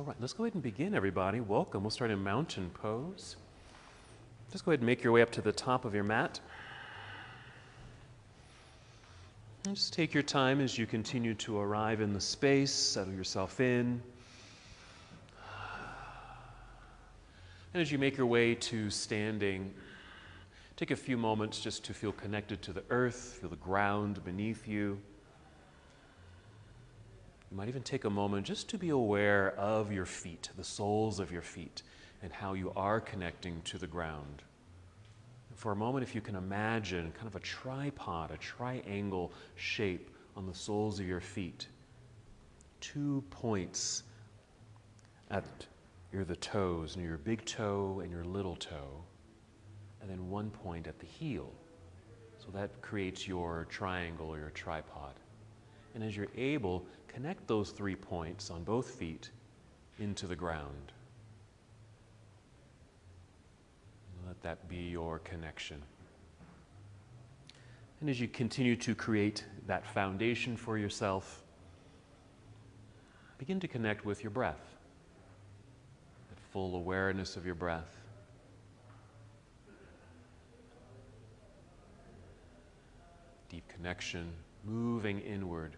right, let's go ahead and begin, everybody. Welcome. We'll start in mountain pose. Just go ahead and make your way up to the top of your mat. And just take your time as you continue to arrive in the space, settle yourself in. And as you make your way to standing, take a few moments just to feel connected to the earth, feel the ground beneath you. You might even take a moment just to be aware of your feet, the soles of your feet, and how you are connecting to the ground. And for a moment, if you can imagine kind of a tripod, a triangle shape on the soles of your feet. 2 points at the toes, near your big toe and your little toe, and then 1 point at the heel. So that creates your triangle or your tripod. And as you're able, connect those 3 points on both feet into the ground. Let that be your connection. And as you continue to create that foundation for yourself, begin to connect with your breath, that full awareness of your breath. Deep connection, moving inward.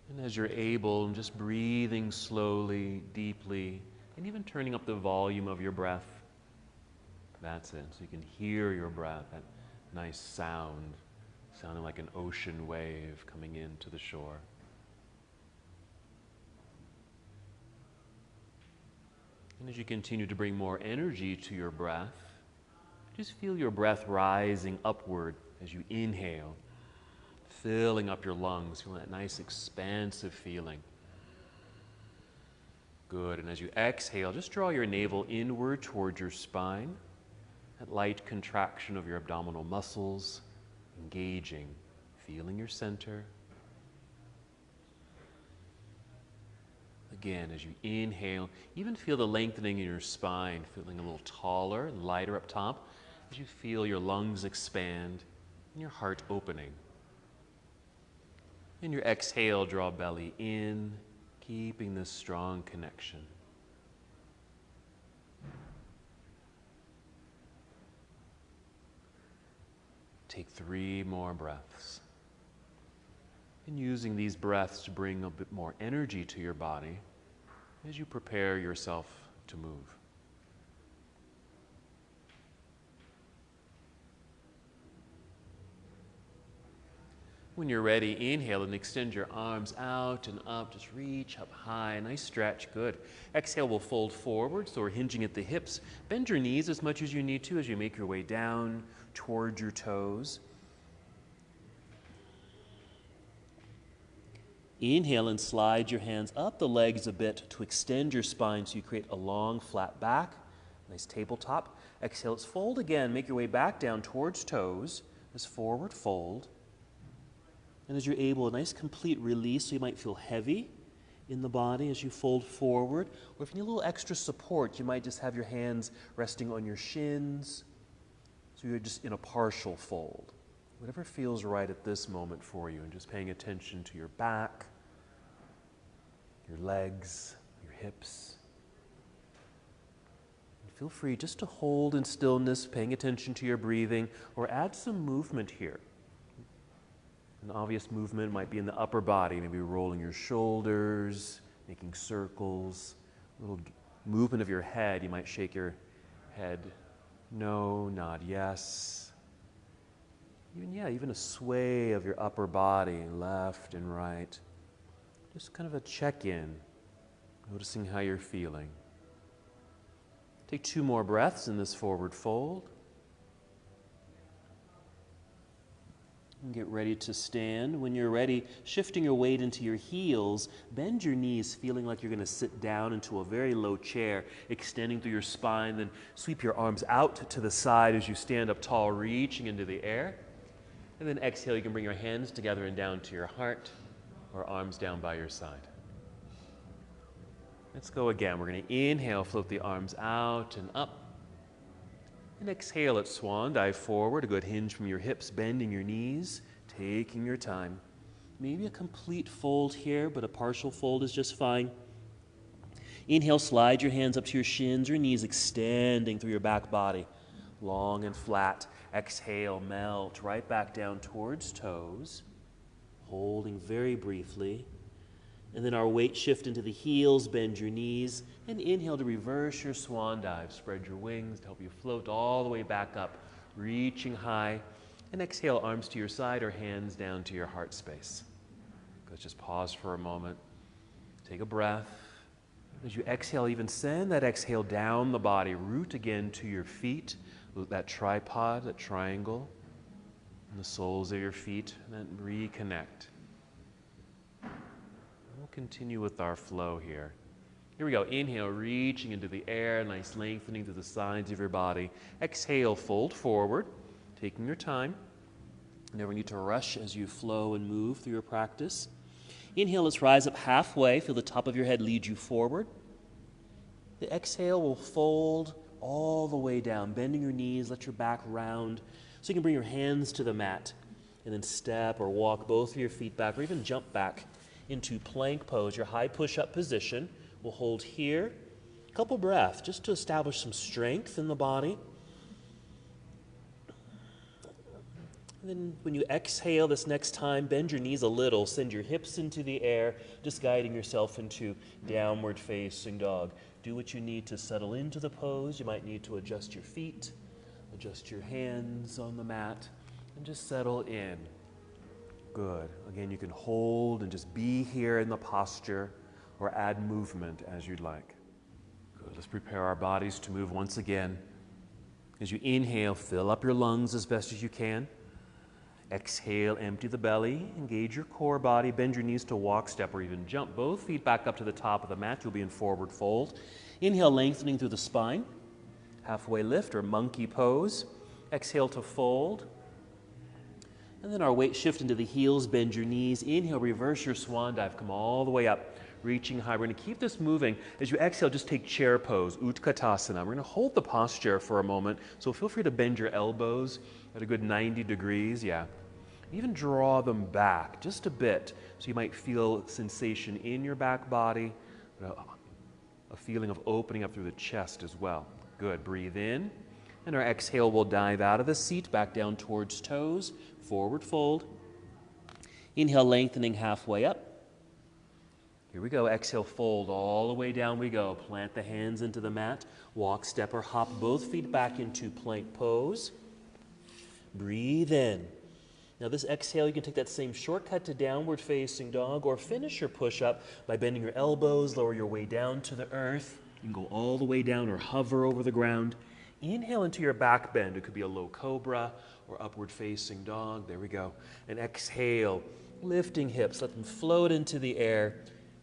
And as you're able, just breathing slowly, deeply, and even turning up the volume of your breath. That's it. So you can hear your breath, that nice sound, sounding like an ocean wave coming into the shore. And as you continue to bring more energy to your breath, just feel your breath rising upward as you inhale, filling up your lungs, feeling that nice expansive feeling. Good, and as you exhale, just draw your navel inward towards your spine, that light contraction of your abdominal muscles, engaging, feeling your center. Again, as you inhale, even feel the lengthening in your spine, feeling a little taller and lighter up top, as you feel your lungs expand and your heart opening. In your exhale, draw belly in, keeping this strong connection. Take 3 more breaths. And using these breaths to bring a bit more energy to your body as you prepare yourself to move. When you're ready, inhale and extend your arms out and up. Just reach up high. Nice stretch. Good. Exhale, we'll fold forward, so we're hinging at the hips. Bend your knees as much as you need to as you make your way down towards your toes. Inhale and slide your hands up the legs a bit to extend your spine so you create a long, flat back. Nice tabletop. Exhale, let's fold again. Make your way back down towards toes. This forward fold. And as you're able, a nice complete release, so you might feel heavy in the body as you fold forward. Or if you need a little extra support, you might just have your hands resting on your shins, so you're just in a partial fold. Whatever feels right at this moment for you, and just paying attention to your back, your legs, your hips. And feel free just to hold in stillness, paying attention to your breathing, or add some movement here. An obvious movement might be in the upper body, maybe rolling your shoulders, making circles. A little movement of your head. You might shake your head no, nod yes. Even a sway of your upper body, left and right. Just kind of a check-in, noticing how you're feeling. Take 2 more breaths in this forward fold. And get ready to stand. When you're ready, shifting your weight into your heels, bend your knees, feeling like you're going to sit down into a very low chair, extending through your spine, then sweep your arms out to the side as you stand up tall, reaching into the air. And then exhale, you can bring your hands together and down to your heart, or arms down by your side. Let's go again. We're going to inhale, float the arms out and up. And exhale at swan, dive forward, a good hinge from your hips, bending your knees, taking your time. Maybe a complete fold here, but a partial fold is just fine. Inhale, slide your hands up to your shins or knees, extending through your back body, long and flat. Exhale, melt right back down towards toes, holding very briefly. And then our weight shift into the heels, bend your knees, and inhale to reverse your swan dive. Spread your wings to help you float all the way back up, reaching high. And exhale, arms to your side or hands down to your heart space. Let's just pause for a moment. Take a breath. As you exhale, even send that exhale down the body. Root again to your feet, that tripod, that triangle, and the soles of your feet, and then reconnect. We'll continue with our flow here. Here we go. Inhale, reaching into the air, nice lengthening through the sides of your body. Exhale, fold forward, taking your time. You never need to rush as you flow and move through your practice. Inhale, let's rise up halfway. Feel the top of your head lead you forward. The exhale will fold all the way down, bending your knees, let your back round. So you can bring your hands to the mat and then step or walk both of your feet back or even jump back into plank pose, your high push-up position. We'll hold here. A couple breaths just to establish some strength in the body. And then when you exhale this next time, bend your knees a little, send your hips into the air, just guiding yourself into downward facing dog. Do what you need to settle into the pose. You might need to adjust your feet, adjust your hands on the mat, and just settle in. Good. Again, you can hold and just be here in the posture or add movement as you'd like. Good. Let's prepare our bodies to move once again. As you inhale, fill up your lungs as best as you can. Exhale, empty the belly, engage your core body, bend your knees to walk, step, or even jump. Both feet back up to the top of the mat. You'll be in forward fold. Inhale, lengthening through the spine. Halfway lift or monkey pose. Exhale to fold. And then our weight shift into the heels, bend your knees. Inhale, reverse your swan dive, come all the way up, reaching high. We're going to keep this moving. As you exhale, just take chair pose, Utkatasana. We're going to hold the posture for a moment, so feel free to bend your elbows at a good 90 degrees, yeah. Even draw them back just a bit, so you might feel sensation in your back body, a feeling of opening up through the chest as well. Good, breathe in, and our exhale will dive out of the seat, back down towards toes, forward fold. Inhale, lengthening halfway up. Here we go, exhale, fold all the way down we go. Plant the hands into the mat, walk, step, or hop both feet back into plank pose. Breathe in. Now this exhale, you can take that same shortcut to downward facing dog or finish your push-up by bending your elbows, lower your way down to the earth. You can go all the way down or hover over the ground. Inhale into your back bend. It could be a low cobra or upward facing dog. There we go. And exhale, lifting hips. Let them float into the air.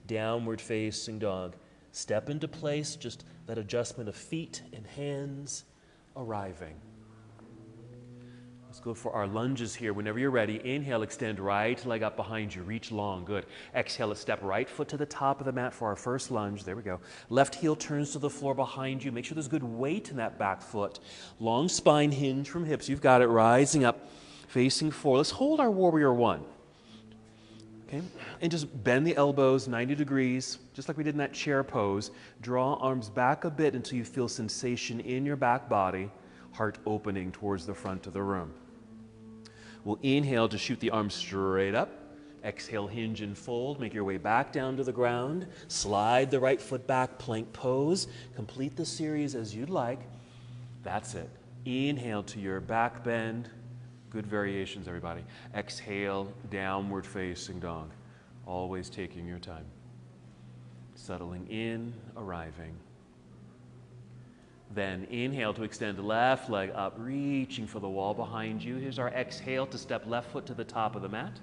Downward facing dog. Step into place, just that adjustment of feet and hands arriving. Let's go for our lunges here. Whenever you're ready, inhale, extend right leg up behind you, reach long, good. Exhale, let's step right foot to the top of the mat for our first lunge. There we go. Left heel turns to the floor behind you. Make sure there's good weight in that back foot. Long spine hinge from hips. You've got it, rising up, facing forward. Let's hold our warrior one. Okay, and just bend the elbows 90 degrees, just like we did in that chair pose. Draw arms back a bit until you feel sensation in your back body, heart opening towards the front of the room. We'll inhale to shoot the arms straight up. Exhale, hinge and fold. Make your way back down to the ground. Slide the right foot back, plank pose. Complete the series as you'd like. That's it. Inhale to your back bend. Good variations, everybody. Exhale, downward facing dog. Always taking your time. Settling in, arriving. Then inhale to extend left leg up, reaching for the wall behind you. Here's our exhale to step left foot to the top of the mat.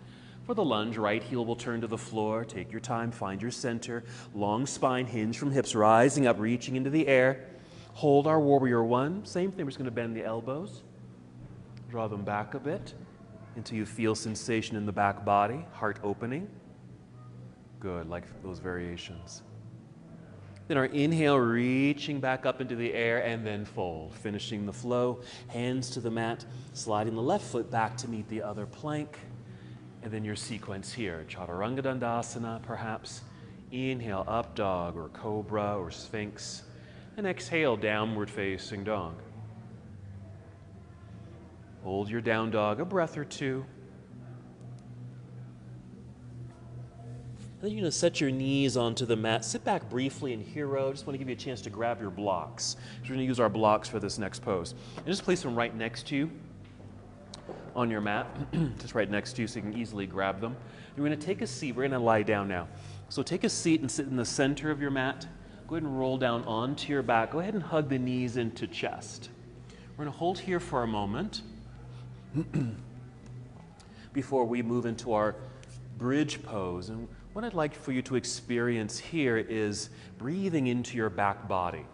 For the lunge, right heel will turn to the floor. Take your time, find your center. Long spine hinge from hips, rising up, reaching into the air. Hold our warrior one. Same thing, we're just going to bend the elbows. Draw them back a bit until you feel sensation in the back body, heart opening. Good, like those variations. Then our inhale, reaching back up into the air, and then fold. Finishing the flow, hands to the mat, sliding the left foot back to meet the other plank. And then your sequence here, Chaturanga Dandasana perhaps. Inhale, up dog or cobra or sphinx. And exhale, downward facing dog. Hold your down dog a breath or two. And then you're going to set your knees onto the mat. Sit back briefly in hero. Just want to give you a chance to grab your blocks. We're going to use our blocks for this next pose. And just place them right next to you on your mat. Just right next to you so you can easily grab them. You're going to take a seat. We're going to lie down now. So take a seat and sit in the center of your mat. Go ahead and roll down onto your back. Go ahead and hug the knees into chest. We're going to hold here for a moment before we move into our bridge pose. And what I'd like for you to experience here is breathing into your back body.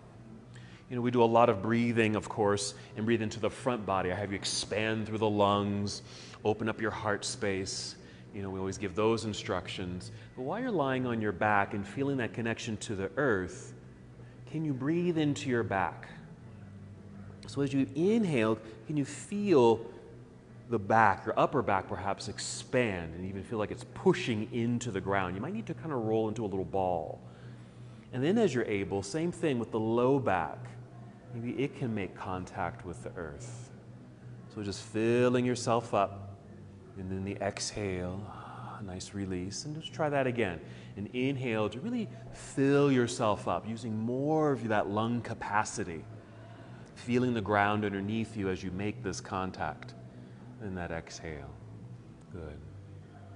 You know, we do a lot of breathing, of course, and breathe into the front body. I have you expand through the lungs, open up your heart space. You know, we always give those instructions. But while you're lying on your back and feeling that connection to the earth, can you breathe into your back? So as you inhale, can you feel the back, your upper back perhaps, expand and even feel like it's pushing into the ground? You might need to kind of roll into a little ball. And then as you're able, same thing with the low back. Maybe it can make contact with the earth. So just filling yourself up. And then the exhale, nice release. And just try that again. And inhale to really fill yourself up, using more of that lung capacity. Feeling the ground underneath you as you make this contact. And that exhale. Good.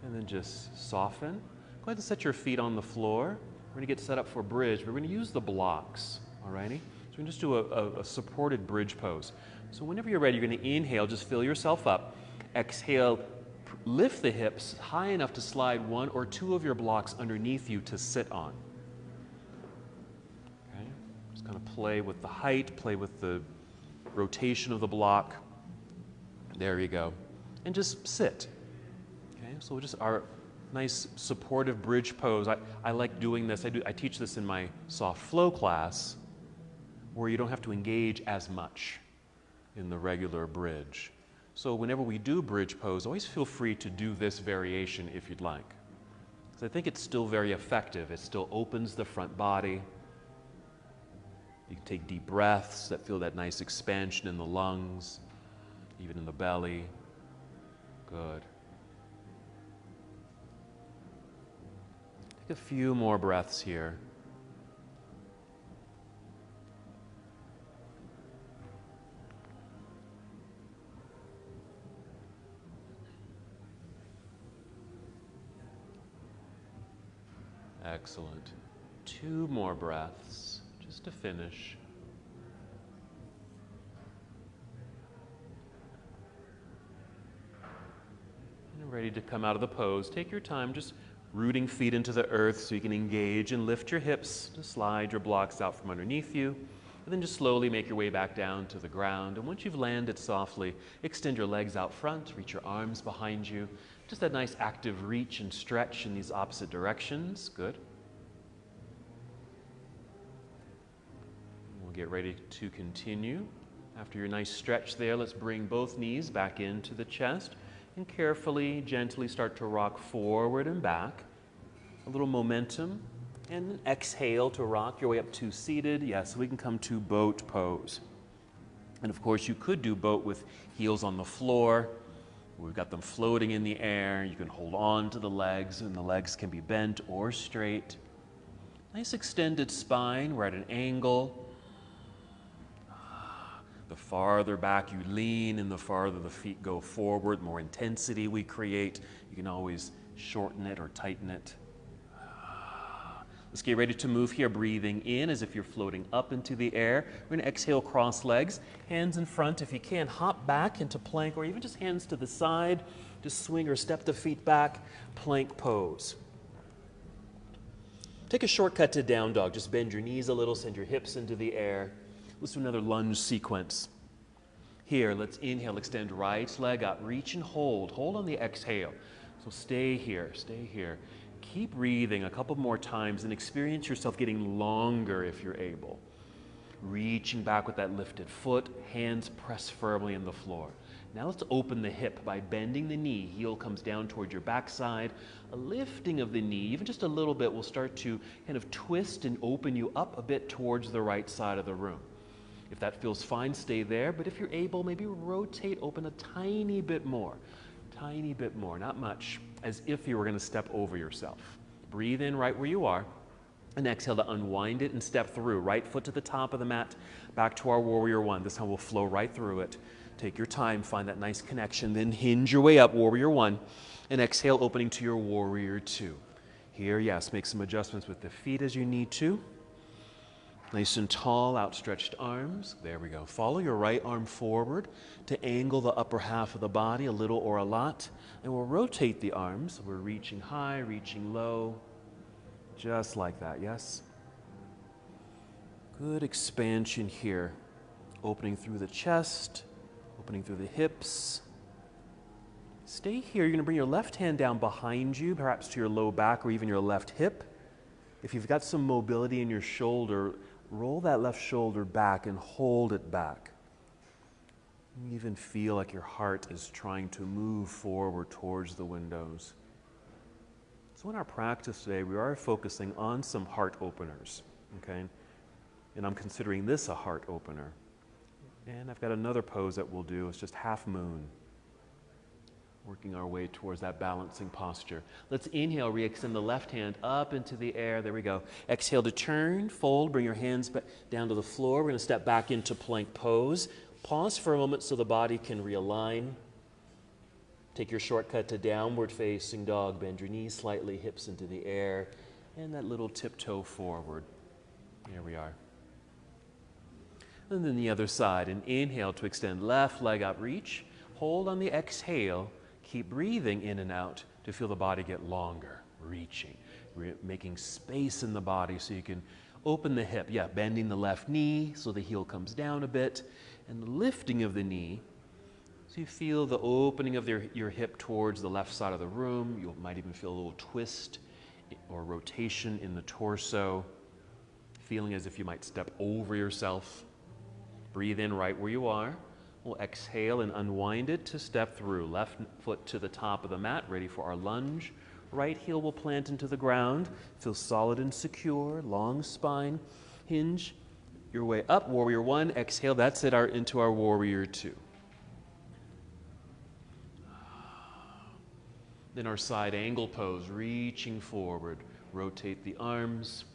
And then just soften. Go ahead and set your feet on the floor. We're going to get set up for bridge. We're going to use the blocks. Alrighty? So we're going to just do a supported bridge pose. So whenever you're ready, you're going to inhale, just fill yourself up. Exhale, lift the hips high enough to slide one or two of your blocks underneath you to sit on. Okay? Just kind of play with the height, play with the rotation of the block. There you go. And just sit. Okay? So just our nice supportive bridge pose. I like doing this. I teach this in my soft flow class where you don't have to engage as much in the regular bridge. So whenever we do bridge pose, always feel free to do this variation if you'd like. Because I think it's still very effective. It still opens the front body. You can take deep breaths that feel that nice expansion in the lungs, even in the belly. Good. Take a few more breaths here. Excellent. 2 more breaths, just to finish. And ready to come out of the pose. Take your time, just rooting feet into the earth so you can engage and lift your hips to slide your blocks out from underneath you. And then just slowly make your way back down to the ground. And once you've landed softly, extend your legs out front, reach your arms behind you. Just that nice active reach and stretch in these opposite directions. Good. We'll get ready to continue. After your nice stretch there, let's bring both knees back into the chest and carefully, gently start to rock forward and back. A little momentum. And then exhale to rock your way up to seated. Yes, we can come to boat pose. And of course, you could do boat with heels on the floor. We've got them floating in the air. You can hold on to the legs, and the legs can be bent or straight. Nice extended spine. We're at an angle. The farther back you lean and the farther the feet go forward, the more intensity we create. You can always shorten it or tighten it. Let's get ready to move here, breathing in as if you're floating up into the air. We're going to exhale, cross legs, hands in front. If you can, hop back into plank or even just hands to the side. Just swing or step the feet back, plank pose. Take a shortcut to down dog. Just bend your knees a little, send your hips into the air. Let's do another lunge sequence. Here, let's inhale, extend right leg up, reach and hold. Hold on the exhale. So stay here, stay here. Keep breathing a couple more times and experience yourself getting longer if you're able. Reaching back with that lifted foot, hands pressed firmly in the floor. Now let's open the hip by bending the knee. Heel comes down towards your backside. A lifting of the knee, even just a little bit, will start to kind of twist and open you up a bit towards the right side of the room. If that feels fine, stay there. But if you're able, maybe rotate, open a tiny bit more. Tiny bit more, not much, as if you were going to step over yourself. Breathe in right where you are. And exhale to unwind it and step through. Right foot to the top of the mat, back to our warrior one. This time we'll flow right through it. Take your time, find that nice connection, then hinge your way up, warrior one. And exhale, opening to your warrior two. Here, yes, make some adjustments with the feet as you need to. Nice and tall, outstretched arms. There we go. Follow your right arm forward to angle the upper half of the body a little or a lot. And we'll rotate the arms. We're reaching high, reaching low. Just like that, yes? Good expansion here. Opening through the chest, opening through the hips. Stay here. You're going to bring your left hand down behind you, perhaps to your low back or even your left hip. If you've got some mobility in your shoulder, roll that left shoulder back and hold it back. You even feel like your heart is trying to move forward towards the windows. So in our practice today, we are focusing on some heart openers, okay? And I'm considering this a heart opener. And I've got another pose that we'll do. It's just half moon. Working our way towards that balancing posture. Let's inhale, re-extend the left hand up into the air. There we go. Exhale to turn, fold, bring your hands back down to the floor. We're going to step back into plank pose. Pause for a moment so the body can realign. Take your shortcut to downward facing dog. Bend your knees slightly, hips into the air, and that little tiptoe forward. Here we are. And then the other side. And inhale to extend left leg up, reach. Hold on the exhale. Keep breathing in and out to feel the body get longer, reaching. Making space in the body so you can open the hip. Yeah, bending the left knee so the heel comes down a bit. And the lifting of the knee. So you feel the opening of your hip towards the left side of the room. You might even feel a little twist or rotation in the torso. Feeling as if you might step over yourself. Breathe in right where you are. We'll exhale and unwind it to step through. Left foot to the top of the mat, ready for our lunge. Right heel will plant into the ground. Feel solid and secure, long spine. Hinge your way up, warrior one. Exhale, that's it, into our warrior two. Then our side angle pose, reaching forward. Rotate the arms.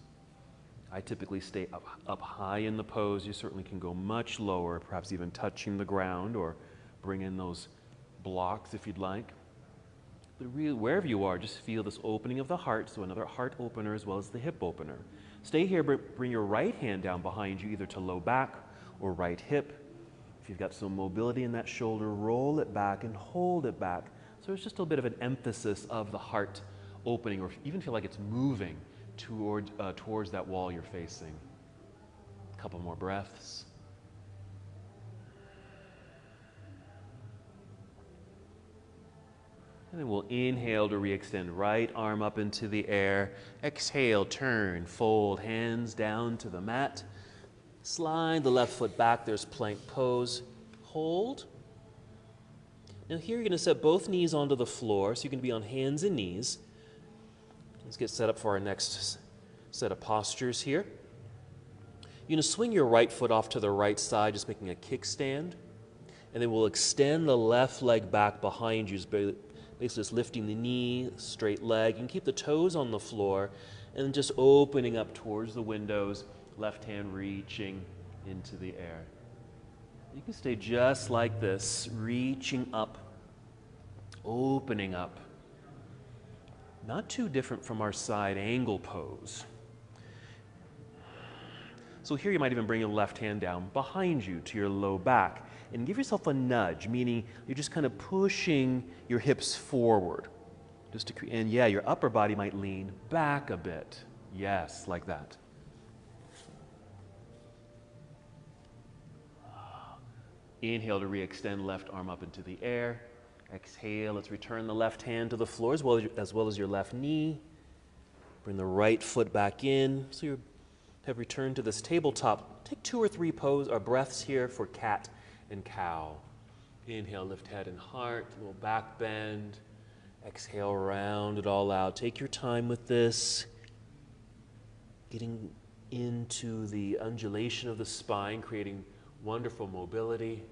I typically stay up high in the pose. You certainly can go much lower, perhaps even touching the ground, or bring in those blocks if you'd like. But really, wherever you are, just feel this opening of the heart, so another heart opener as well as the hip opener. Stay here, bring your right hand down behind you, either to low back or right hip. If you've got some mobility in that shoulder, roll it back and hold it back. So there's just a bit of an emphasis of the heart opening, or even feel like it's moving towards that wall you're facing. A couple more breaths. And then we'll inhale to re-extend right arm up into the air. Exhale, turn, fold, hands down to the mat. Slide the left foot back. There's plank pose. Hold. Now here you're going to set both knees onto the floor, so you can be on hands and knees. Let's get set up for our next set of postures here. You're going to swing your right foot off to the right side, just making a kickstand. And then we'll extend the left leg back behind you, basically just lifting the knee, straight leg. You can keep the toes on the floor, and then just opening up towards the windows, left hand reaching into the air. You can stay just like this, reaching up, opening up. Not too different from our side angle pose. So here you might even bring your left hand down behind you to your low back and give yourself a nudge, meaning you're just kind of pushing your hips forward. And yeah, your upper body might lean back a bit. Yes, like that. Inhale to re-extend left arm up into the air. Exhale, let's return the left hand to the floor as well as your left knee. Bring the right foot back in. So you have returned to this tabletop. Take 2 or 3 breaths here for cat and cow. Inhale, lift head and heart, a little back bend. Exhale, round it all out. Take your time with this. Getting into the undulation of the spine, creating wonderful mobility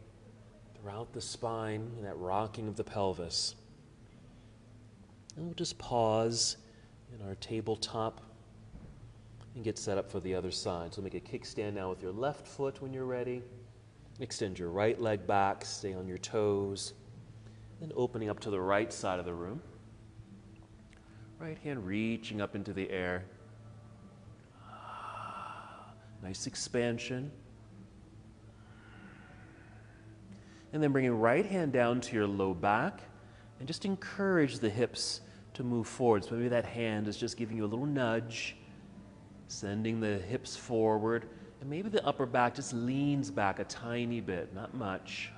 throughout the spine and that rocking of the pelvis. And we'll just pause in our tabletop and get set up for the other side. So make a kickstand now with your left foot when you're ready. Extend your right leg back, stay on your toes. Then opening up to the right side of the room. Right hand reaching up into the air. Nice expansion. And then bringing right hand down to your low back and just encourage the hips to move forward. So maybe that hand is just giving you a little nudge, sending the hips forward. And maybe the upper back just leans back a tiny bit, not much.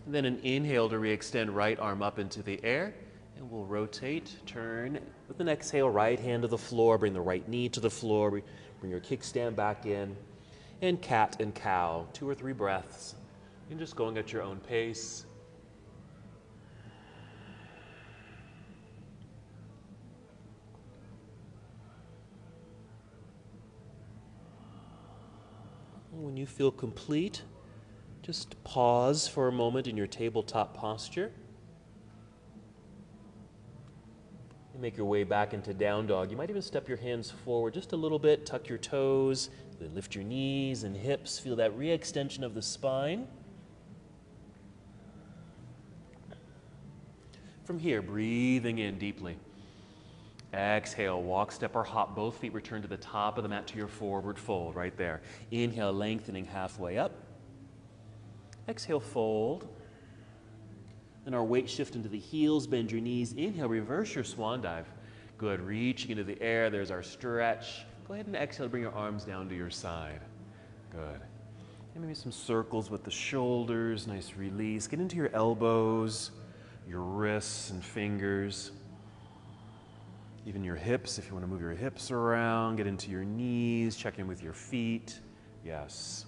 And then an inhale to re-extend right arm up into the air. And we'll rotate, turn. With an exhale, right hand to the floor. Bring the right knee to the floor. Bring your kickstand back in. And cat and cow. 2 or 3 breaths. And just going at your own pace. When you feel complete, just pause for a moment in your tabletop posture. And make your way back into down dog. You might even step your hands forward just a little bit, tuck your toes, then lift your knees and hips. Feel that re-extension of the spine. From here, breathing in deeply. Exhale, walk, step, or hop. Both feet return to the top of the mat to your forward fold, right there. Inhale, lengthening halfway up. Exhale, fold. Then our weight shift into the heels, bend your knees. Inhale, reverse your swan dive. Good, reaching into the air. There's our stretch. Go ahead and exhale, bring your arms down to your side. Good. And maybe some circles with the shoulders, nice release. Get into your elbows, your wrists and fingers. Even your hips, if you want to move your hips around, get into your knees, check in with your feet. Yes.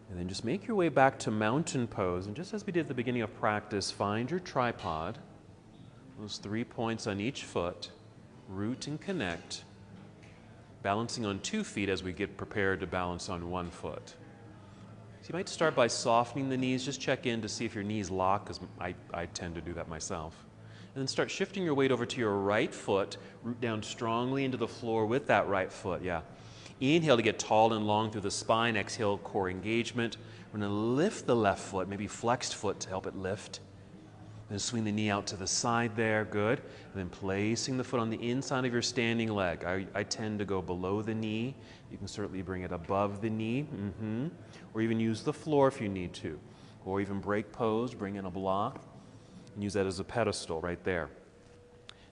And then just make your way back to mountain pose. And just as we did at the beginning of practice, find your tripod, those 3 points on each foot, root and connect, balancing on 2 feet as we get prepared to balance on 1 foot. So you might start by softening the knees. Just check in to see if your knees lock, because I tend to do that myself. And then start shifting your weight over to your right foot. Root down strongly into the floor with that right foot. Yeah. Inhale to get tall and long through the spine. Exhale, core engagement. We're going to lift the left foot, maybe flexed foot to help it lift. Then swing the knee out to the side there. Good. And then placing the foot on the inside of your standing leg. I tend to go below the knee. You can certainly bring it above the knee. Or even use the floor if you need to. Or even break pose, bring in a block. And use that as a pedestal right there.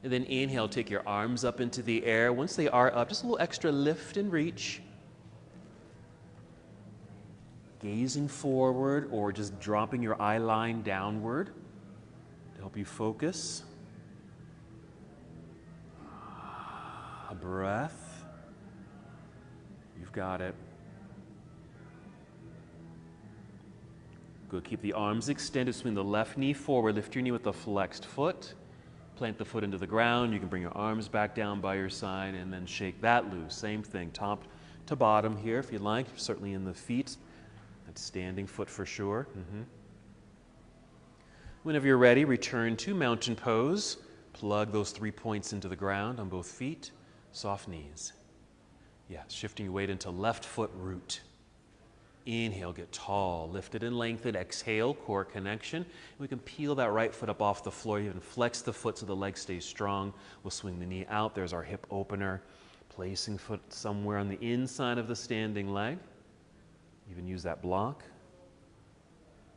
And then inhale, take your arms up into the air. Once they are up, just a little extra lift and reach. Gazing forward or just dropping your eye line downward to help you focus. A breath. You've got it. Good. Keep the arms extended. Swing the left knee forward. Lift your knee with the flexed foot. Plant the foot into the ground. You can bring your arms back down by your side and then shake that loose. Same thing, top to bottom here if you like. Certainly in the feet. That's standing foot for sure. Whenever you're ready, return to mountain pose. Plug those 3 points into the ground on both feet. Soft knees. Yeah, shifting your weight into left foot root. Inhale, get tall, lifted and lengthened. Exhale, core connection. We can peel that right foot up off the floor. Even flex the foot so the leg stays strong. We'll swing the knee out. There's our hip opener. Placing foot somewhere on the inside of the standing leg. Even use that block.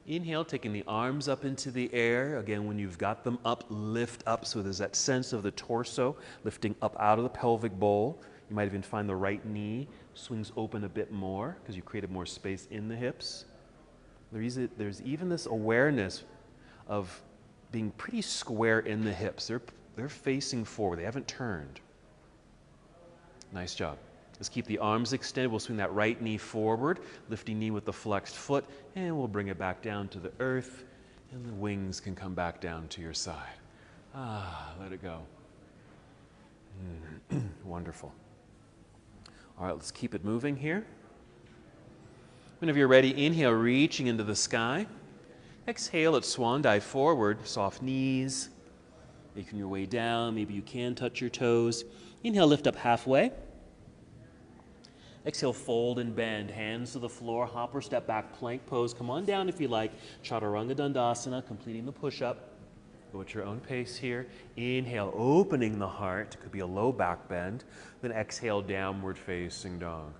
Inhale, taking the arms up into the air. Again, when you've got them up, lift up. So there's that sense of the torso lifting up out of the pelvic bowl. You might even find the right knee swings open a bit more because you created more space in the hips. There's even this awareness of being pretty square in the hips. They're facing forward. They haven't turned. Nice job. Let's keep the arms extended. We'll swing that right knee forward, lifting knee with the flexed foot, and we'll bring it back down to the earth, and the wings can come back down to your side. Let it go. Wonderful. All right, let's keep it moving here. Whenever you're ready, inhale, reaching into the sky. Exhale at swan dive forward, soft knees. Making your way down, maybe you can touch your toes. Inhale, lift up halfway. Exhale, fold and bend, hands to the floor, hop or step back, plank pose. Come on down if you like. Chaturanga Dandasana, completing the push-up. Go at your own pace here. Inhale, opening the heart. Could be a low back bend. Then exhale, downward facing dog.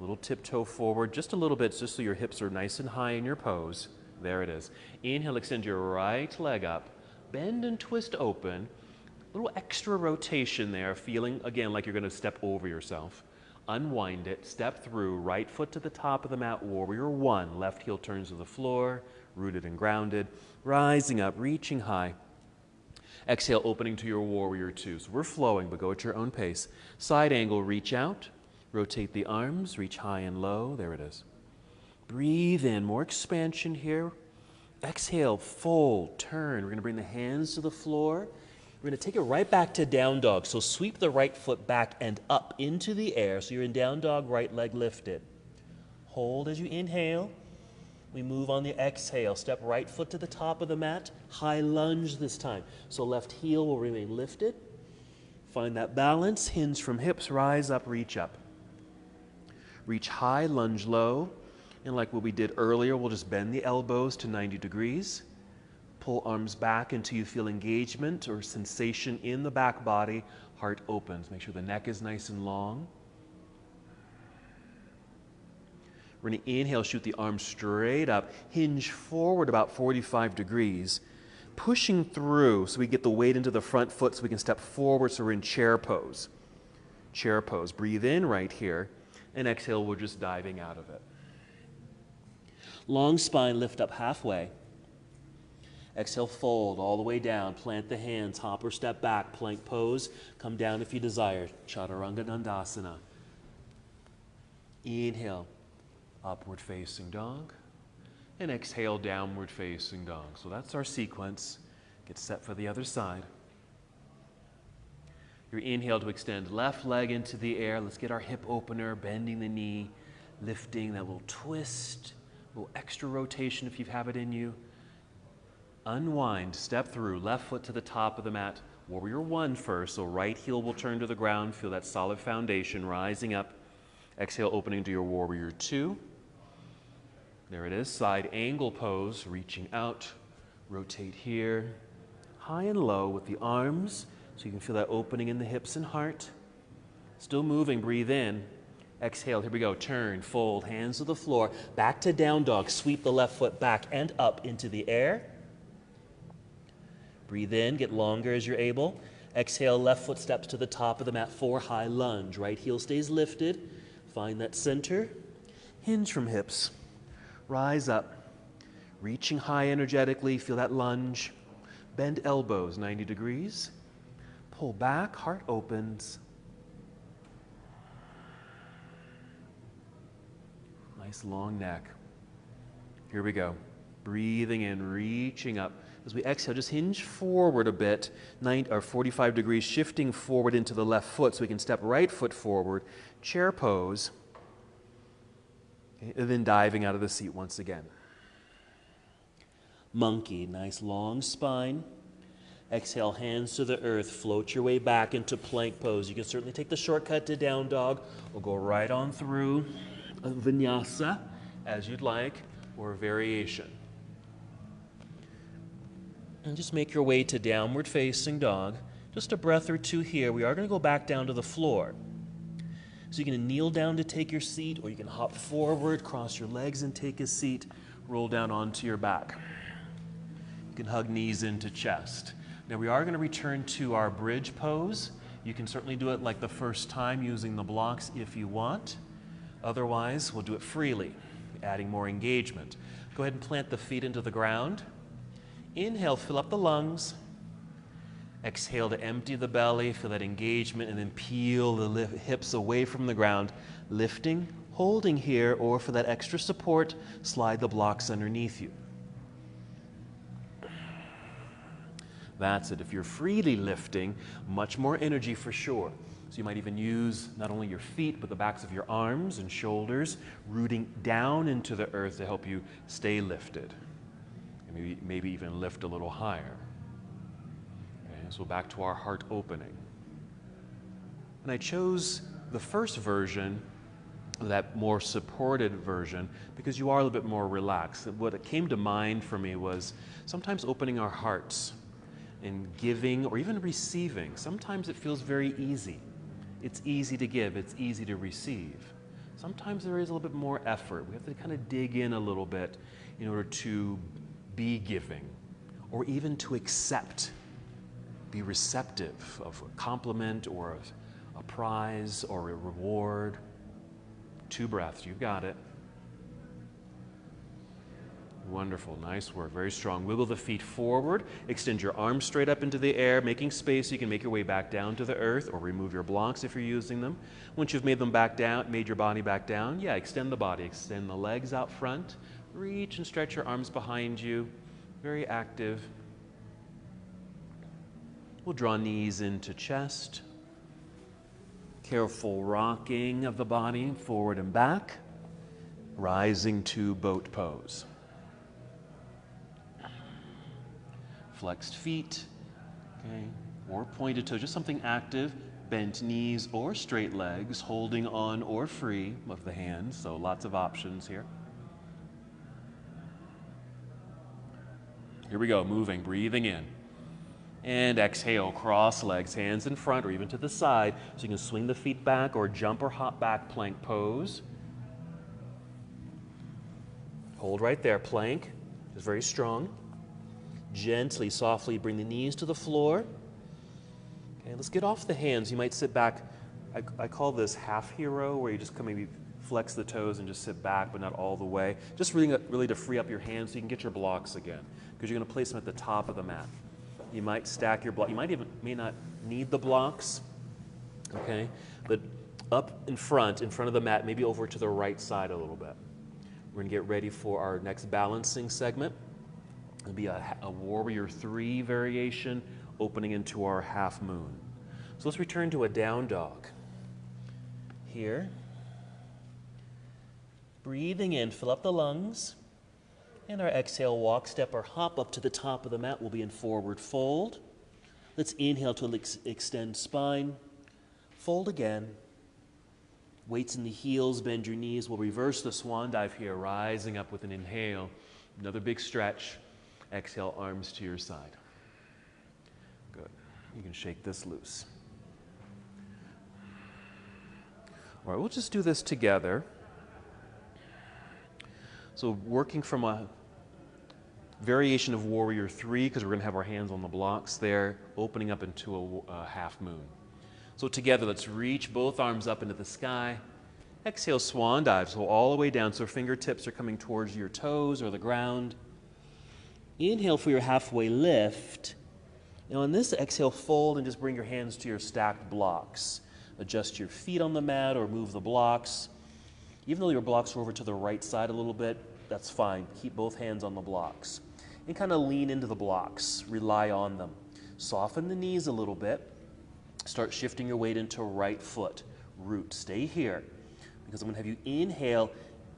Little tiptoe forward, just a little bit, just so your hips are nice and high in your pose. There it is. Inhale, extend your right leg up. Bend and twist open. A little extra rotation there, feeling, again, like you're going to step over yourself. Unwind it, step through, right foot to the top of the mat, warrior one. Left heel turns to the floor, rooted and grounded. Rising up, reaching high. Exhale, opening to your warrior two. So we're flowing, but go at your own pace. Side angle, reach out. Rotate the arms, reach high and low. There it is. Breathe in, more expansion here. Exhale, fold, turn. We're going to bring the hands to the floor. We're going to take it right back to down dog. So sweep the right foot back and up into the air. So you're in down dog, right leg lifted. Hold as you inhale. We move on the exhale. Step right foot to the top of the mat. High lunge this time. So left heel will remain lifted. Find that balance. Hinge from hips, rise up, reach up. Reach high, lunge low. And like what we did earlier, we'll just bend the elbows to 90 degrees. Pull arms back until you feel engagement or sensation in the back body. Heart opens. Make sure the neck is nice and long. We're going to inhale, shoot the arms straight up. Hinge forward about 45 degrees. Pushing through so we get the weight into the front foot so we can step forward, so we're in chair pose. Chair pose. Breathe in right here. And exhale, we're just diving out of it. Long spine, lift up halfway. Exhale, fold all the way down. Plant the hands, hop or step back, plank pose. Come down if you desire. Chaturanga Dandasana. Inhale, upward facing dog. And exhale, downward facing dog. So that's our sequence. Get set for the other side. Your inhale to extend left leg into the air. Let's get our hip opener, bending the knee, lifting that little twist, a little extra rotation if you have it in you. Unwind, step through, left foot to the top of the mat. Warrior one first, so right heel will turn to the ground. Feel that solid foundation, rising up. Exhale, opening to your warrior two. There it is, side angle pose, reaching out. Rotate here, high and low with the arms. So you can feel that opening in the hips and heart. Still moving, breathe in. Exhale, here we go. Turn, fold, hands to the floor. Back to down dog. Sweep the left foot back and up into the air. Breathe in, get longer as you're able. Exhale, left foot steps to the top of the mat for high lunge. Right heel stays lifted. Find that center. Hinge from hips. Rise up. Reaching high energetically. Feel that lunge. Bend elbows 90 degrees. Pull back, heart opens. Nice long neck. Here we go. Breathing in, reaching up. As we exhale, just hinge forward a bit, 45 degrees, shifting forward into the left foot so we can step right foot forward, chair pose, okay, and then diving out of the seat once again. Monkey, nice long spine. Exhale, hands to the earth. Float your way back into plank pose. You can certainly take the shortcut to down dog or go right on through a vinyasa as you'd like, or a variation. And just make your way to downward facing dog. Just a breath or two here. We are going to go back down to the floor. So you can kneel down to take your seat, or you can hop forward, cross your legs and take a seat, roll down onto your back. You can hug knees into chest. Now we are going to return to our bridge pose. You can certainly do it like the first time using the blocks if you want. Otherwise, we'll do it freely, adding more engagement. Go ahead and plant the feet into the ground. Inhale, fill up the lungs. Exhale to empty the belly, feel that engagement, and then peel the hips away from the ground, lifting, holding here, or for that extra support, slide the blocks underneath you. That's it. If you're freely lifting, much more energy for sure. So you might even use not only your feet, but the backs of your arms and shoulders, rooting down into the earth to help you stay lifted. And maybe even lift a little higher. Okay, so back to our heart opening. And I chose the first version, that more supported version, because you are a little bit more relaxed. What came to mind for me was sometimes opening our hearts and giving or even receiving. Sometimes it feels very easy. It's easy to give, it's easy to receive. Sometimes there is a little bit more effort. We have to kind of dig in a little bit in order to be giving or even to accept, be receptive of a compliment or a prize or a reward. 2 breaths, you've got it. Wonderful, nice work, very strong. Wiggle the feet forward, extend your arms straight up into the air, making space so you can make your way back down to the earth or remove your blocks if you're using them. Once you've made them back down, made your body back down, extend the body, extend the legs out front, reach and stretch your arms behind you, very active. We'll draw knees into chest. Careful rocking of the body forward and back, rising to boat pose. Flexed feet, okay, or pointed toes, just something active, bent knees or straight legs, holding on or free of the hands, so lots of options here. Here we go, moving, breathing in. And exhale, cross legs, hands in front or even to the side, so you can swing the feet back or jump or hop back, plank pose. Hold right there, plank, is very strong. Gently, softly bring the knees to the floor. Okay, let's get off the hands. You might sit back. I call this half hero, where you just come maybe flex the toes and just sit back, but not all the way. Just really to free up your hands so you can get your blocks again, because you're going to place them at the top of the mat. You might stack your block. You may not need the blocks, okay? But up in front of the mat, maybe over to the right side a little bit. We're going to get ready for our next balancing segment. It'll be a warrior 3 variation, opening into our half moon. So let's return to a down dog. Here. Breathing in, fill up the lungs. And our exhale, walk, step, or hop up to the top of the mat. We'll be in forward fold. Let's inhale to extend spine. Fold again. Weights in the heels, bend your knees. We'll reverse the swan dive here, rising up with an inhale. Another big stretch. Exhale, arms to your side. Good. You can shake this loose. All right, we'll just do this together. So working from a variation of warrior 3, because we're going to have our hands on the blocks there, opening up into a half moon. So together, let's reach both arms up into the sky. Exhale, swan dive, so all the way down, so fingertips are coming towards your toes or the ground. Inhale for your halfway lift. Now on this exhale, fold and just bring your hands to your stacked blocks. Adjust your feet on the mat or move the blocks. Even though your blocks are over to the right side a little bit, that's fine. Keep both hands on the blocks. And kind of lean into the blocks. Rely on them. Soften the knees a little bit. Start shifting your weight into right foot. Root. Stay here. Because I'm going to have you inhale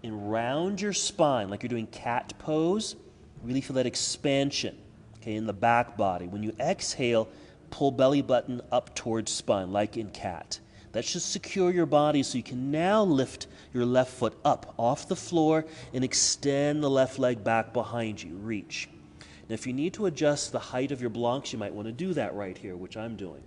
and round your spine like you're doing cat pose. Really feel that expansion, okay, in the back body. When you exhale, pull belly button up towards spine, like in cat. That should secure your body so you can now lift your left foot up off the floor and extend the left leg back behind you. Reach. Now, if you need to adjust the height of your blocks, you might want to do that right here, which I'm doing.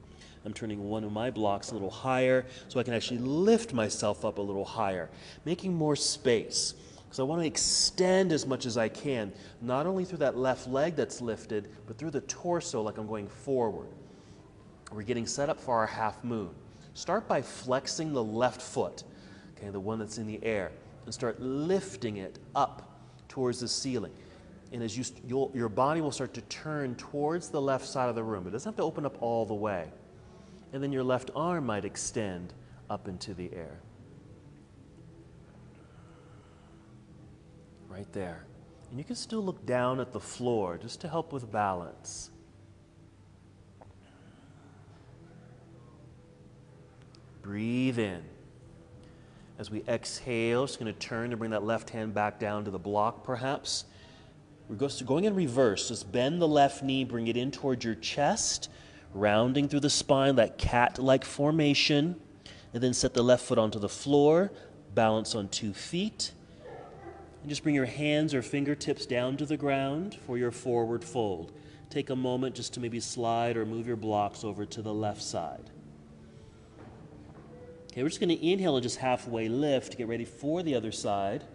I'm turning one of my blocks a little higher so I can actually lift myself up a little higher, making more space. So I want to extend as much as I can, not only through that left leg that's lifted, but through the torso like I'm going forward. We're getting set up for our half moon. Start by flexing the left foot, okay, the one that's in the air, and start lifting it up towards the ceiling. And as your body will start to turn towards the left side of the room. It doesn't have to open up all the way. And then your left arm might extend up into the air. Right there. And you can still look down at the floor just to help with balance. Breathe in. As we exhale, just going to turn and bring that left hand back down to the block perhaps. We're going in reverse. Just bend the left knee, bring it in towards your chest, rounding through the spine, that cat-like formation. And then set the left foot onto the floor, balance on 2 feet. And just bring your hands or fingertips down to the ground for your forward fold. Take a moment just to maybe slide or move your blocks over to the left side. Okay, we're just going to inhale and just halfway lift to get ready for the other side.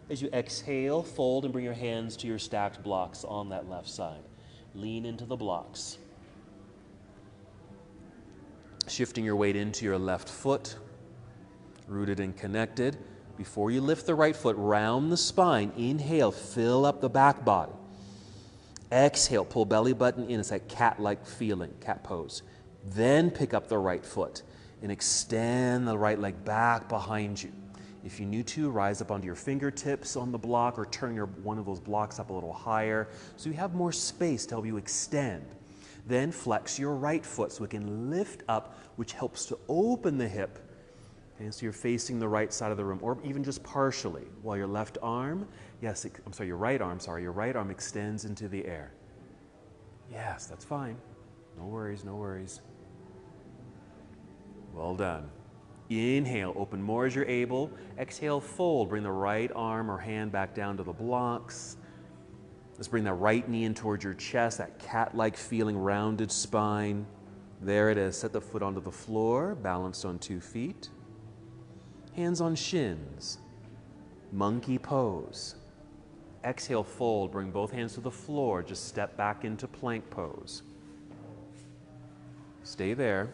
As you exhale, fold and bring your hands to your stacked blocks on that left side. Lean into the blocks. Shifting your weight into your left foot, rooted and connected. Before you lift the right foot, round the spine. Inhale, fill up the back body. Exhale, pull belly button in. It's that cat-like feeling, cat pose. Then pick up the right foot and extend the right leg back behind you. If you need to, rise up onto your fingertips on the block or turn one of those blocks up a little higher so you have more space to help you extend. Then flex your right foot so it can lift up, which helps to open the hip. Okay, so you're facing the right side of the room, or even just partially, while your left arm, your right arm extends into the air. Yes, that's fine. No worries, no worries. Well done. Inhale, open more as you're able. Exhale, fold. Bring the right arm or hand back down to the blocks. Let's bring that right knee in towards your chest, that cat-like feeling, rounded spine. There it is. Set the foot onto the floor, balanced on 2 feet. Hands on shins. Monkey pose. Exhale, fold. Bring both hands to the floor. Just step back into plank pose. Stay there.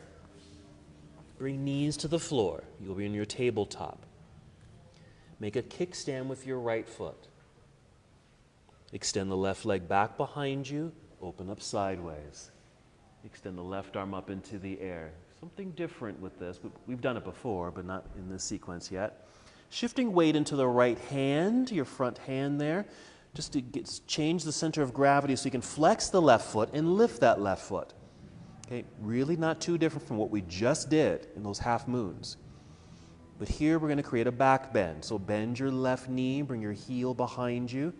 Bring knees to the floor. You'll be in your tabletop. Make a kickstand with your right foot. Extend the left leg back behind you. Open up sideways. Extend the left arm up into the air. Something different with this. We've done it before, but not in this sequence yet. Shifting weight into the right hand, your front hand there, just to change the center of gravity so you can flex the left foot and lift that left foot. Okay, really not too different from what we just did in those half moons. But here we're going to create a back bend. So bend your left knee, bring your heel behind you.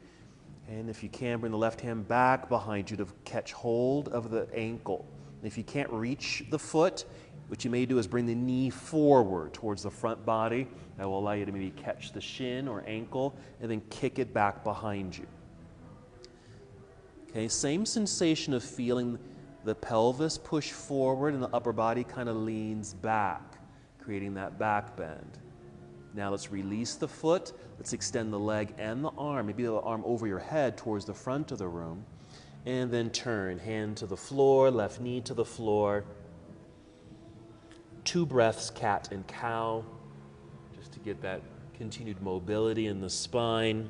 And if you can, bring the left hand back behind you to catch hold of the ankle. And if you can't reach the foot, what you may do is bring the knee forward towards the front body. That will allow you to maybe catch the shin or ankle and then kick it back behind you. Okay, same sensation of feeling the pelvis push forward and the upper body kind of leans back, creating that back bend. Now let's release the foot. Let's extend the leg and the arm, maybe the arm over your head towards the front of the room. And then turn, hand to the floor, left knee to the floor. 2 breaths, cat and cow, just to get that continued mobility in the spine.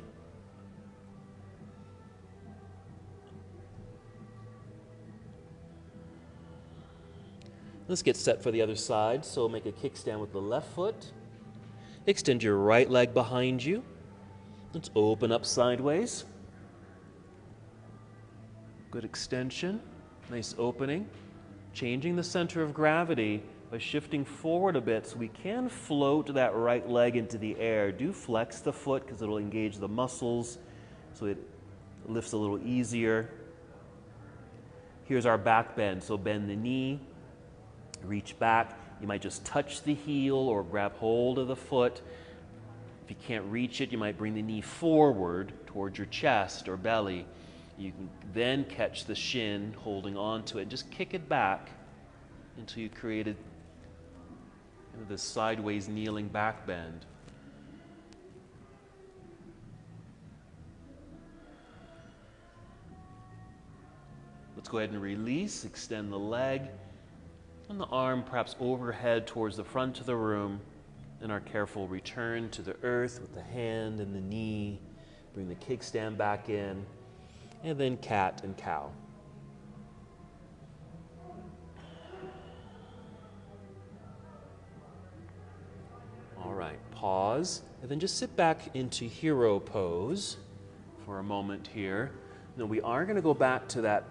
Let's get set for the other side. So make a kickstand with the left foot. Extend your right leg behind you. Let's open up sideways. Good extension. Nice opening. Changing the center of gravity by shifting forward a bit so we can float that right leg into the air. Do flex the foot because it'll engage the muscles so it lifts a little easier. Here's our back bend. So bend the knee. Reach back. You might just touch the heel or grab hold of the foot. If you can't reach it, you might bring the knee forward towards your chest or belly. You can then catch the shin, holding on to it. Just kick it back until you created this sideways kneeling back bend. Let's go ahead and release, extend the leg. And the arm perhaps overhead towards the front of the room. Then our careful return to the earth with the hand and the knee. Bring the kickstand back in. and then cat and cow. All right, pause, and then just sit back into hero pose for a moment here. Now we are going to go back to that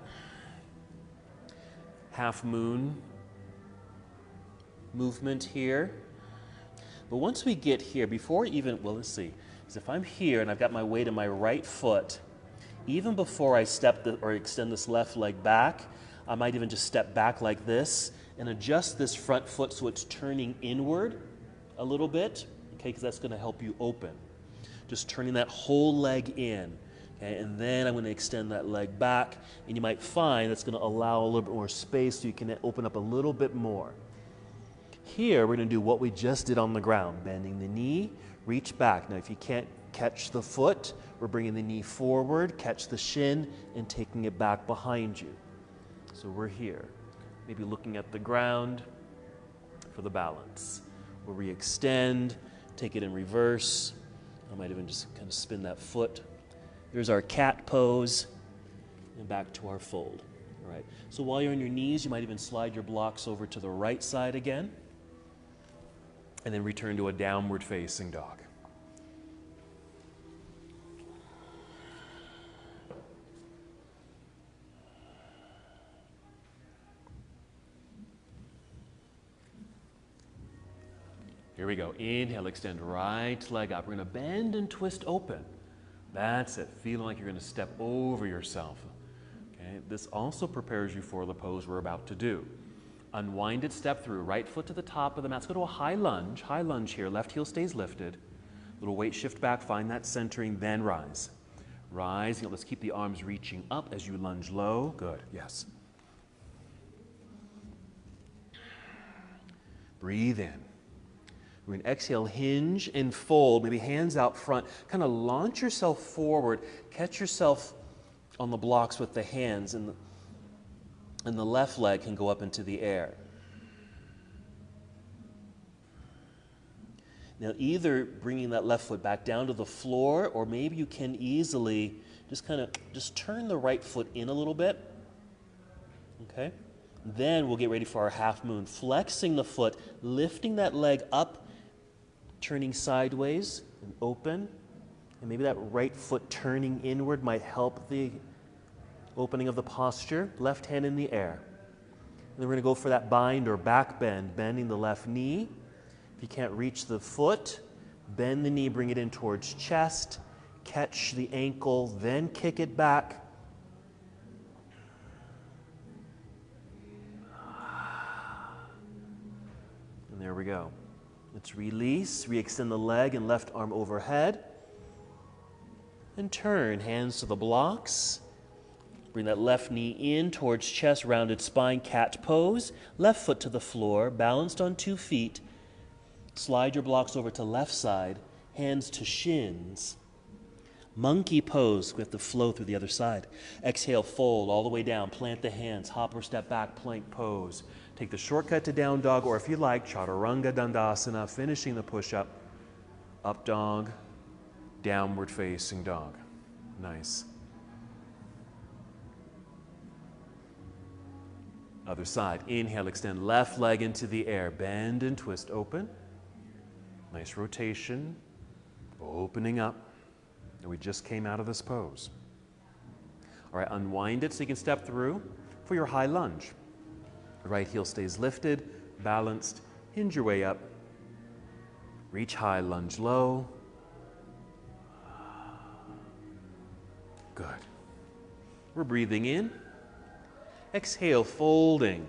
half moon movement here. But once we get here, before even, well, let's see, is if I'm here and I've got my weight in my right foot, even before I step or extend this left leg back, I might even just step back like this and adjust this front foot so it's turning inward a little bit, okay, because that's going to help you open. Just turning that whole leg in, okay, and then I'm going to extend that leg back, and you might find that's going to allow a little bit more space so you can open up a little bit more. Here, we're going to do what we just did on the ground, bending the knee, reach back. Now, if you can't catch the foot, we're bringing the knee forward, catch the shin, and taking it back behind you. So we're here, maybe looking at the ground for the balance. We'll re-extend, take it in reverse. I might even just kind of spin that foot. There's our cat pose, and back to our fold. All right. So while you're on your knees, you might even slide your blocks over to the right side again, and then return to a downward facing dog. Here we go. Inhale, extend right leg up. We're going to bend and twist open. That's it. Feeling like you're going to step over yourself. Okay. This also prepares you for the pose we're about to do. Unwind it, step through. Right foot to the top of the mat. Let's go to a high lunge. High lunge here. Left heel stays lifted. Little weight shift back. Find that centering, then rise. Rise. Let's keep the arms reaching up as you lunge low. Good. Yes. Breathe in. We're going to exhale, hinge and fold, maybe hands out front. Kind of launch yourself forward. Catch yourself on the blocks with the hands, and the left leg can go up into the air. Now, either bringing that left foot back down to the floor, or maybe you can easily just turn the right foot in a little bit. Okay? Then we'll get ready for our half moon. Flexing the foot, lifting that leg up, turning sideways and open. And maybe that right foot turning inward might help the opening of the posture. Left hand in the air. And then we're going to go for that bind or back bend, bending the left knee. If you can't reach the foot, bend the knee, bring it in towards chest, catch the ankle, then kick it back. And there we go. Let's release, re-extend the leg and left arm overhead. And turn, hands to the blocks. Bring that left knee in towards chest, rounded spine, cat pose. Left foot to the floor, balanced on 2 feet. Slide your blocks over to left side, hands to shins. Monkey pose, we have to flow through the other side. Exhale, fold all the way down, plant the hands, hop or step back, plank pose. Take the shortcut to down dog, or if you like, chaturanga dandasana, finishing the push-up, up dog, downward facing dog. Nice. Other side. Inhale, extend left leg into the air. Bend and twist open. Nice rotation. Opening up. And we just came out of this pose. All right, unwind it so you can step through for your high lunge. The right heel stays lifted, balanced. Hinge your way up. Reach high, lunge low. Good. We're breathing in. Exhale, folding.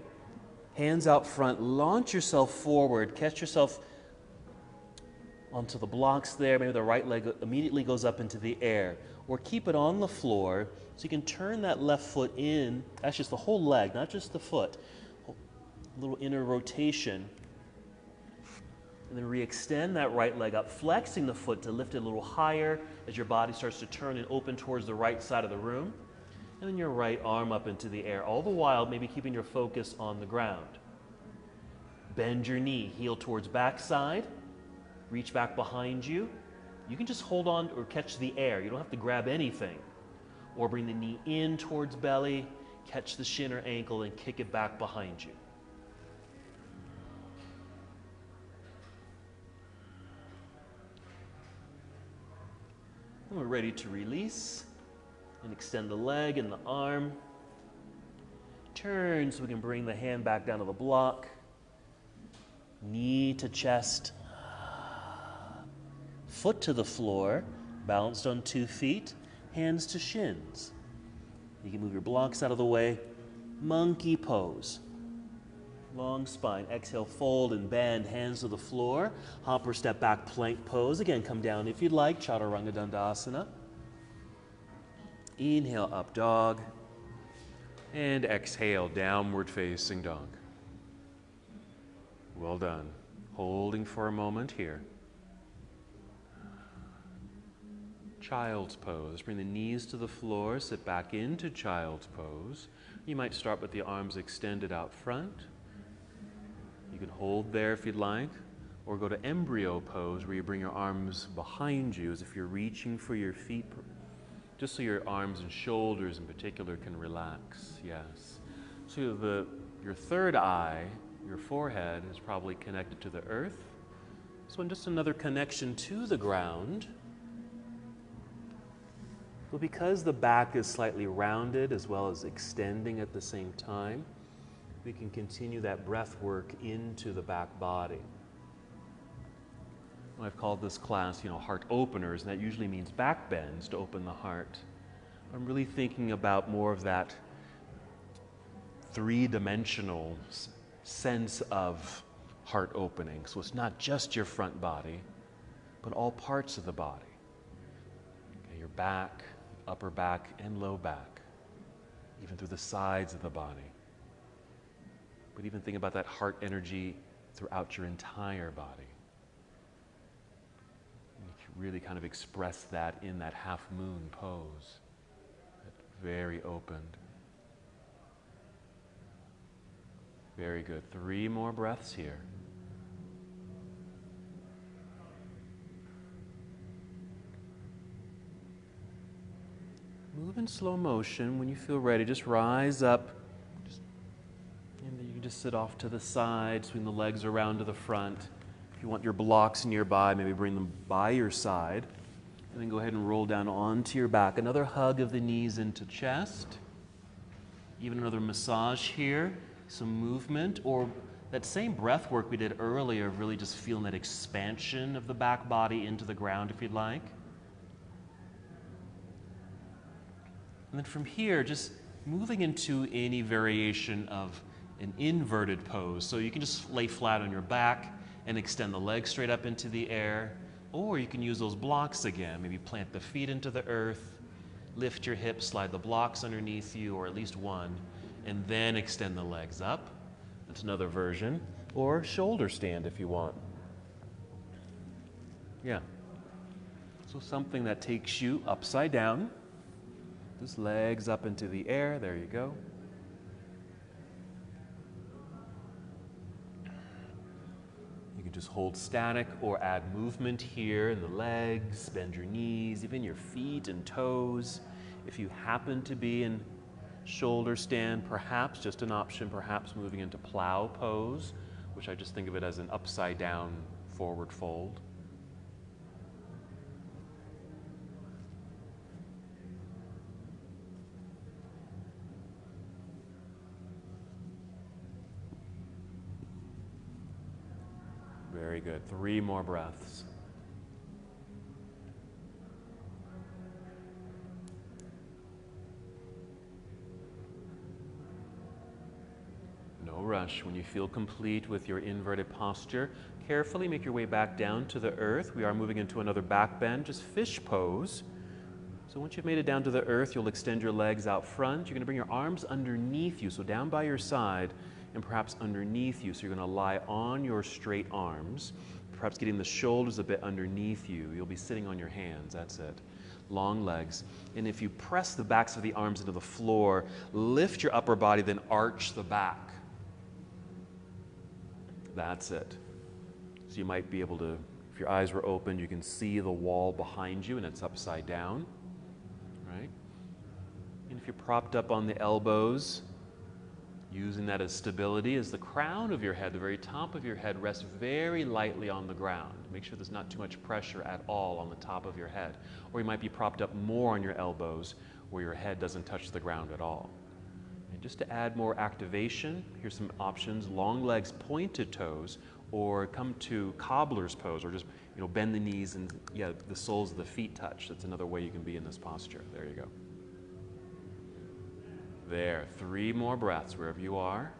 Hands out front. Launch yourself forward. Catch yourself onto the blocks there. Maybe the right leg immediately goes up into the air. Or keep it on the floor so you can turn that left foot in. That's just the whole leg, not just the foot. A little inner rotation. And then re-extend that right leg up, flexing the foot to lift it a little higher as your body starts to turn and open towards the right side of the room. And then your right arm up into the air, all the while maybe keeping your focus on the ground. Bend your knee, heel towards backside, reach back behind you. You can just hold on or catch the air. You don't have to grab anything. Or bring the knee in towards belly, catch the shin or ankle, and kick it back behind you. And we're ready to release and extend the leg and the arm. Turn so we can bring the hand back down to the block. Knee to chest. Foot to the floor, balanced on 2 feet, hands to shins. You can move your blocks out of the way. Monkey pose. Long spine. Exhale, fold and bend, hands to the floor. Hop or step back, plank pose. Again, come down if you'd like, Chaturanga Dandasana. Inhale, up dog. And exhale, downward facing dog. Well done. Holding for a moment here. Child's pose. Bring the knees to the floor, sit back into child's pose. You might start with the arms extended out front. You can hold there if you'd like, or go to embryo pose where you bring your arms behind you as if you're reaching for your feet, just so your arms and shoulders in particular can relax. Yes. So your third eye, your forehead, is probably connected to the earth. So just another connection to the ground. But because the back is slightly rounded as well as extending at the same time, we can continue that breath work into the back body. I've called this class, heart openers, and that usually means back bends to open the heart. I'm really thinking about more of that three-dimensional sense of heart opening. So it's not just your front body, but all parts of the body. Okay, your back, upper back, and low back, even through the sides of the body. But even think about that heart energy throughout your entire body. And you can really kind of express that in that half moon pose. Very opened. Very good. 3 more breaths here. Move in slow motion. When you feel ready, just rise up. And then you can just sit off to the side, swing the legs around to the front. If you want your blocks nearby, maybe bring them by your side. And then go ahead and roll down onto your back. Another hug of the knees into chest. Even another massage here. Some movement, or that same breath work we did earlier, really just feeling that expansion of the back body into the ground if you'd like. And then from here, just moving into any variation of an inverted pose. So you can just lay flat on your back and extend the legs straight up into the air, or you can use those blocks again. Maybe plant the feet into the earth, lift your hips, slide the blocks underneath you, or at least one, and then extend the legs up. That's another version. Or shoulder stand if you want. Yeah. So something that takes you upside down. Just legs up into the air. There you go. You can just hold static or add movement here in the legs, bend your knees, even your feet and toes. If you happen to be in shoulder stand, perhaps just an option, perhaps moving into plow pose, which I just think of it as an upside down forward fold. Very good. 3 more breaths. No rush. When you feel complete with your inverted posture, carefully make your way back down to the earth. We are moving into another back bend, just fish pose. So once you've made it down to the earth, you'll extend your legs out front. You're going to bring your arms underneath you, so down by your side and perhaps underneath you. So you're going to lie on your straight arms, perhaps getting the shoulders a bit underneath you. You'll be sitting on your hands. That's it. Long legs. And if you press the backs of the arms into the floor, lift your upper body, then arch the back. That's it. So you might be able to, if your eyes were open, you can see the wall behind you and it's upside down, right? And if you're propped up on the elbows, using that as stability, as the crown of your head, the very top of your head, rests very lightly on the ground. Make sure there's not too much pressure at all on the top of your head. Or you might be propped up more on your elbows where your head doesn't touch the ground at all. And just to add more activation, here's some options: long legs, pointed toes, or come to cobbler's pose, or just bend the knees and the soles of the feet touch. That's another way you can be in this posture. There you go. There, 3 more breaths wherever you are.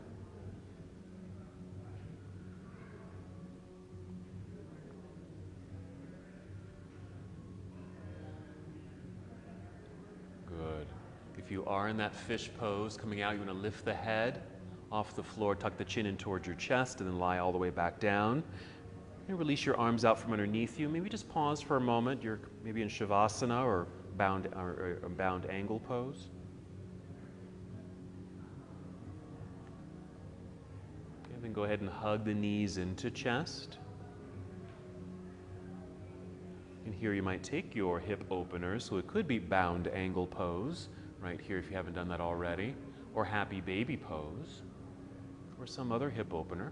Good. If you are in that fish pose, coming out, you want to lift the head off the floor, tuck the chin in towards your chest, and then lie all the way back down. And release your arms out from underneath you. Maybe just pause for a moment. You're maybe in Shavasana or bound angle pose. Then go ahead and hug the knees into chest. And here you might take your hip openers, so it could be bound angle pose, right here if you haven't done that already, or happy baby pose, or some other hip opener.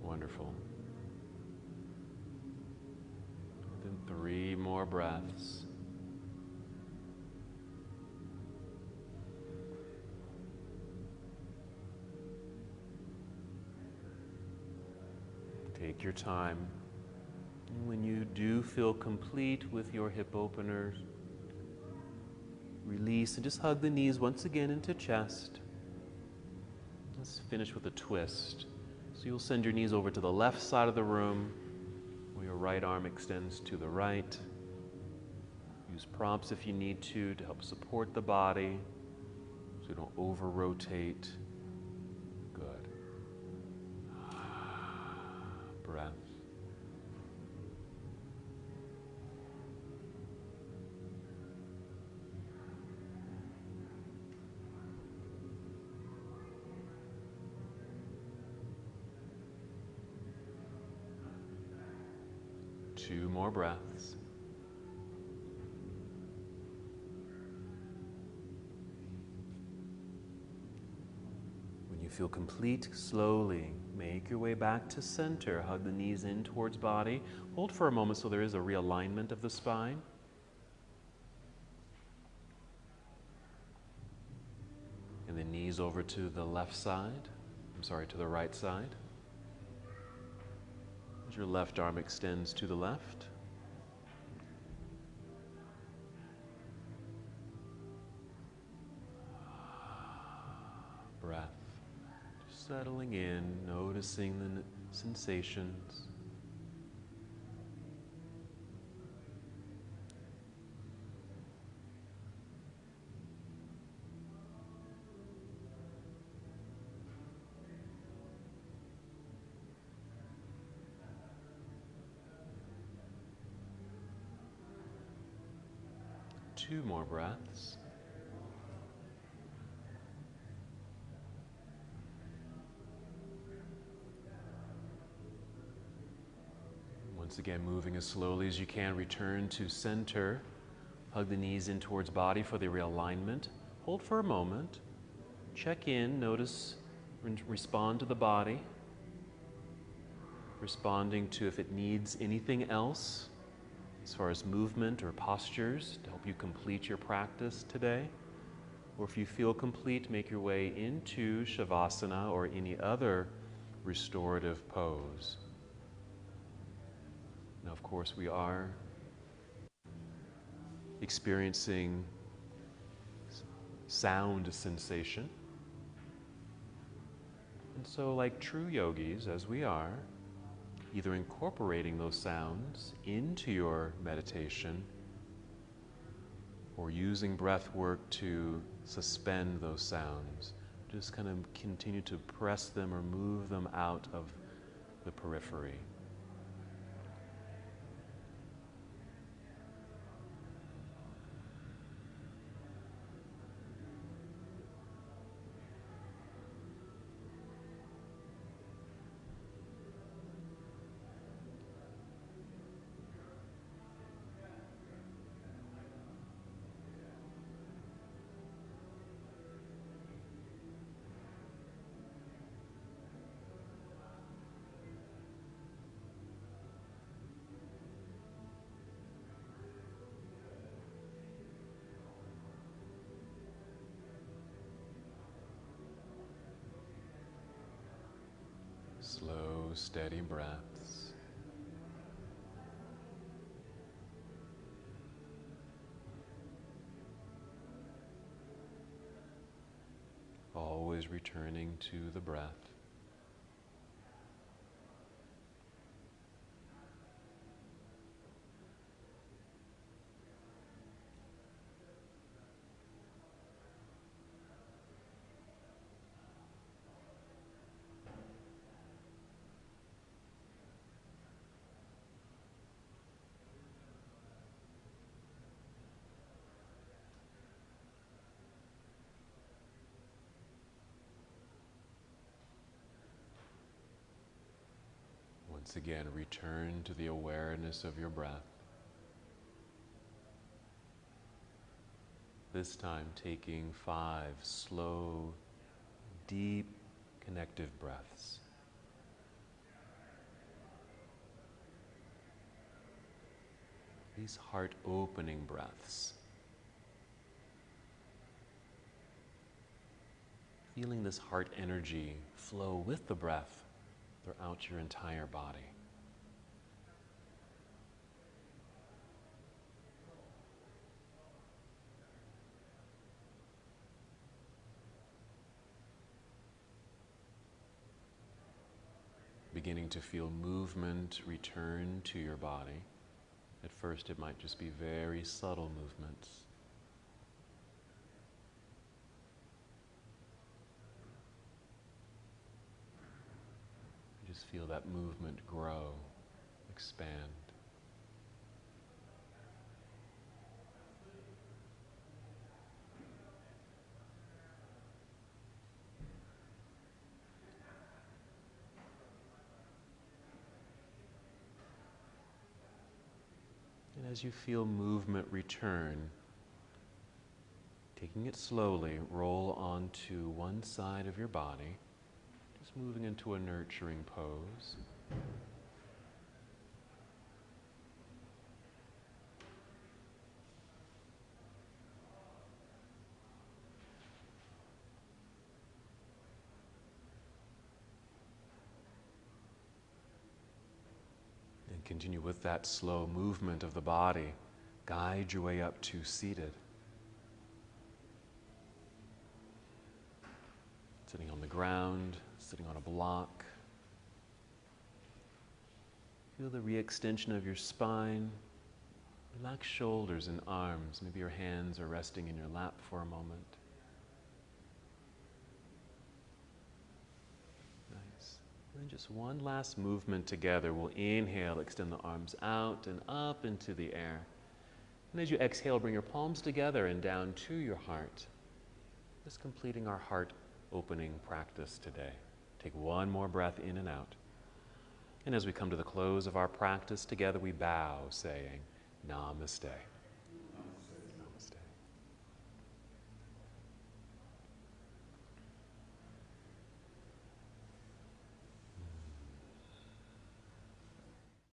Wonderful. Then 3 more breaths. Take your time. And when you do feel complete with your hip openers, release and just hug the knees once again into chest. Let's finish with a twist. So you'll send your knees over to the left side of the room, where your right arm extends to the right. Use props if you need to help support the body, so you don't over-rotate. Good. Breath. Two more breaths. When you feel complete, slowly make your way back to center. Hug the knees in towards body. Hold for a moment so there is a realignment of the spine. And the knees over to the left side. To the right side. As your left arm extends to the left. Breath. Just settling in, noticing the sensations. Two more breaths. Once again, moving as slowly as you can, return to center. Hug the knees in towards body for the realignment. Hold for a moment. Check in, notice, respond to the body. Responding to if it needs anything else as far as movement or postures to help you complete your practice today. Or if you feel complete, make your way into Shavasana or any other restorative pose. Now, of course, we are experiencing sound sensation. And so, like true yogis, as we are, either incorporating those sounds into your meditation or using breath work to suspend those sounds. Just kind of continue to press them or move them out of the periphery. Slow, steady breaths. Always returning to the breath. Once again, return to the awareness of your breath. This time taking 5 slow, deep, connective breaths. These heart-opening breaths. Feeling this heart energy flow with the breath throughout your entire body. Beginning to feel movement return to your body. At first it might just be very subtle movements. Just feel that movement grow, expand. And as you feel movement return, taking it slowly, roll onto one side of your body. Just moving into a nurturing pose. And continue with that slow movement of the body. Guide your way up to seated. Sitting on the ground, sitting on a block. Feel the re-extension of your spine. Relax shoulders and arms. Maybe your hands are resting in your lap for a moment. Nice. And then just one last movement together. We'll inhale, extend the arms out and up into the air. And as you exhale, bring your palms together and down to your heart. Just completing our heart opening practice today. Take one more breath in and out. And as we come to the close of our practice together, we bow, saying, Namaste.